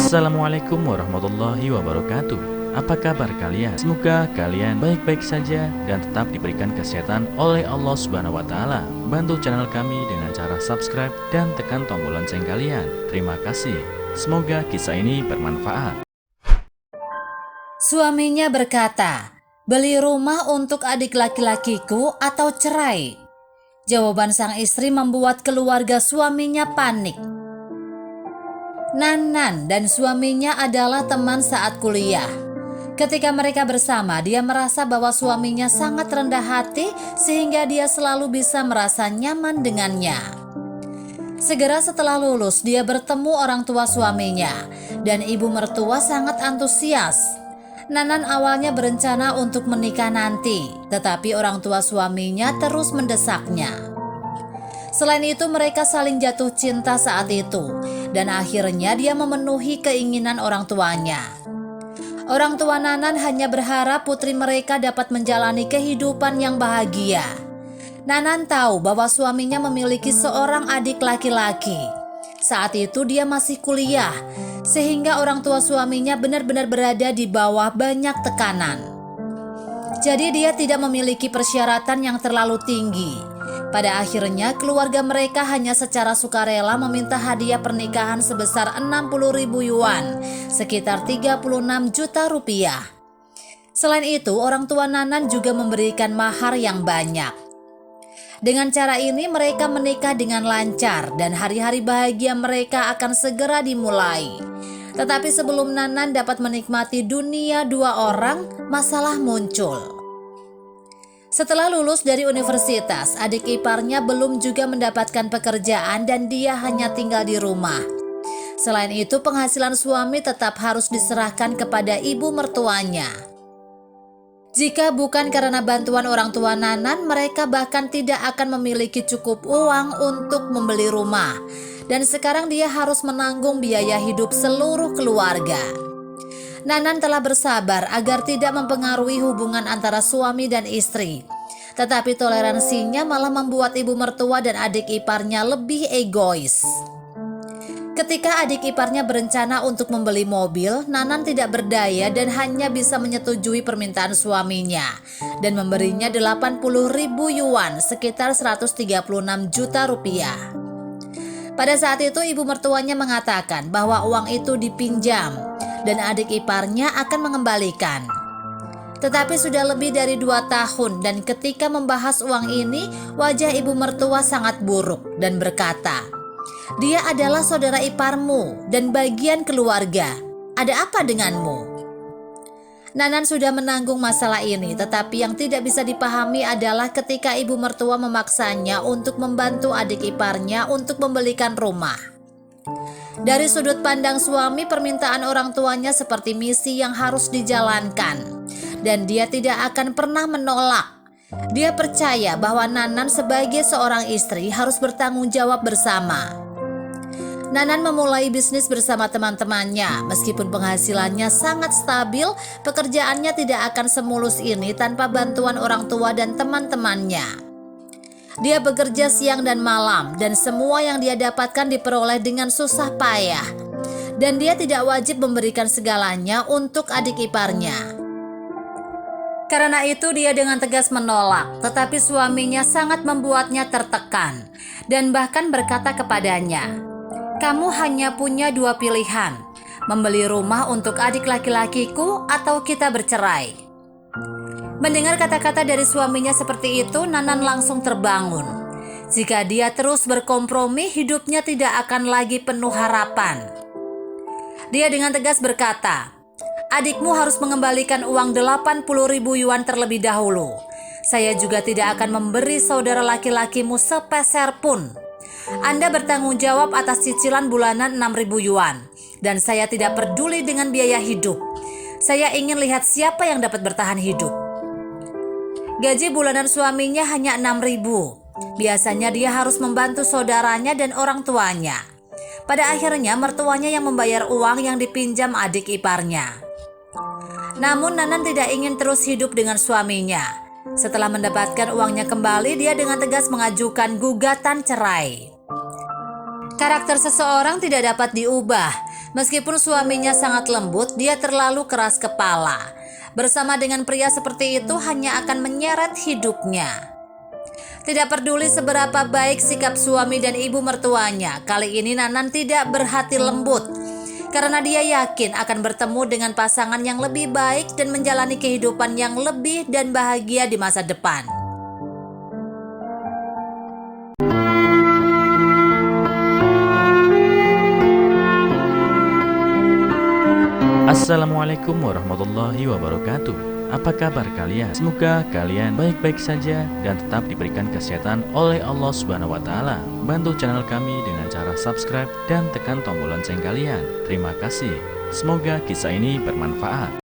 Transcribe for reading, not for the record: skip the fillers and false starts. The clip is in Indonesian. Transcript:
Assalamualaikum warahmatullahi wabarakatuh. Apa kabar kalian? Semoga kalian baik-baik saja dan tetap diberikan kesehatan oleh Allah Subhanahu wa Ta'ala. Bantu channel kami dengan cara subscribe dan tekan tombol lonceng kalian. Terima kasih. Semoga kisah ini bermanfaat. Suaminya berkata, "Beli rumah untuk adik laki-lakiku atau cerai?" Jawaban sang istri membuat keluarga suaminya panik. Nanan dan suaminya adalah teman saat kuliah. Ketika mereka bersama, dia merasa bahwa suaminya sangat rendah hati sehingga dia selalu bisa merasa nyaman dengannya. Segera setelah lulus, dia bertemu orang tua suaminya dan ibu mertua sangat antusias. Nanan awalnya berencana untuk menikah nanti, tetapi orang tua suaminya terus mendesaknya. Selain itu, mereka saling jatuh cinta saat itu, dan akhirnya dia memenuhi keinginan orang tuanya. Orang tua Nanan hanya berharap putri mereka dapat menjalani kehidupan yang bahagia. Nanan tahu bahwa suaminya memiliki seorang adik laki-laki. Saat itu dia masih kuliah, sehingga orang tua suaminya benar-benar berada di bawah banyak tekanan. Jadi dia tidak memiliki persyaratan yang terlalu tinggi. Pada akhirnya keluarga mereka hanya secara sukarela meminta hadiah pernikahan sebesar 60.000 yuan, sekitar 36 juta rupiah. Selain itu, orang tua Nanan juga memberikan mahar yang banyak. Dengan cara ini mereka menikah dengan lancar dan hari-hari bahagia mereka akan segera dimulai. Tetapi sebelum Nanan dapat menikmati dunia dua orang, masalah muncul. Setelah lulus dari universitas, adik iparnya belum juga mendapatkan pekerjaan dan dia hanya tinggal di rumah. Selain itu, penghasilan suami tetap harus diserahkan kepada ibu mertuanya. Jika bukan karena bantuan orang tua Nanan, mereka bahkan tidak akan memiliki cukup uang untuk membeli rumah. Dan sekarang dia harus menanggung biaya hidup seluruh keluarga. Nanan telah bersabar agar tidak mempengaruhi hubungan antara suami dan istri. Tetapi toleransinya malah membuat ibu mertua dan adik iparnya lebih egois. Ketika adik iparnya berencana untuk membeli mobil, Nanan tidak berdaya dan hanya bisa menyetujui permintaan suaminya dan memberinya 80.000 yuan, sekitar 136 juta rupiah. Pada saat itu ibu mertuanya mengatakan bahwa uang itu dipinjam dan adik iparnya akan mengembalikan. Tetapi sudah lebih dari 2 tahun dan ketika membahas uang ini, wajah ibu mertua sangat buruk dan berkata, "Dia adalah saudara iparmu dan bagian keluarga. Ada apa denganmu?" Nanan sudah menanggung masalah ini, tetapi yang tidak bisa dipahami adalah ketika ibu mertua memaksanya untuk membantu adik iparnya untuk membelikan rumah. Dari sudut pandang suami, permintaan orang tuanya seperti misi yang harus dijalankan, dan dia tidak akan pernah menolak. Dia percaya bahwa Nanan sebagai seorang istri harus bertanggung jawab bersama. Nanan memulai bisnis bersama teman-temannya. Meskipun penghasilannya sangat stabil, pekerjaannya tidak akan semulus ini tanpa bantuan orang tua dan teman-temannya. Dia bekerja siang dan malam dan semua yang dia dapatkan diperoleh dengan susah payah. Dan dia tidak wajib memberikan segalanya untuk adik iparnya. Karena itu dia dengan tegas menolak, tetapi suaminya sangat membuatnya tertekan dan bahkan berkata kepadanya, "Kamu hanya punya 2 pilihan, membeli rumah untuk adik laki-lakiku atau kita bercerai." Mendengar kata-kata dari suaminya seperti itu, Nanan langsung terbangun. Jika dia terus berkompromi, hidupnya tidak akan lagi penuh harapan. Dia dengan tegas berkata, "Adikmu harus mengembalikan uang 80.000 yuan terlebih dahulu. Saya juga tidak akan memberi saudara laki-lakimu sepeser pun. Anda bertanggung jawab atas cicilan bulanan 6.000 yuan. Dan saya tidak peduli dengan biaya hidup. Saya ingin lihat siapa yang dapat bertahan hidup." Gaji bulanan suaminya hanya 6.000. Biasanya dia harus membantu saudaranya dan orang tuanya. Pada akhirnya mertuanya yang membayar uang yang dipinjam adik iparnya. Namun Nanan tidak ingin terus hidup dengan suaminya. Setelah mendapatkan uangnya kembali, dia dengan tegas mengajukan gugatan cerai. Karakter seseorang tidak dapat diubah, Meskipun suaminya sangat lembut, dia terlalu keras kepala. Bersama dengan pria seperti itu hanya akan menyeret hidupnya. Tidak peduli seberapa baik sikap suami dan ibu mertuanya, kali ini Nanan tidak berhati lembut. Karena dia yakin akan bertemu dengan pasangan yang lebih baik dan menjalani kehidupan yang lebih dan bahagia di masa depan. Assalamualaikum warahmatullahi wabarakatuh. Apa kabar kalian? Semoga kalian baik-baik saja dan tetap diberikan kesehatan oleh Allah Subhanahu wa taala. Bantu channel kami dengan cara subscribe dan tekan tombol lonceng kalian. Terima kasih. Semoga kisah ini bermanfaat.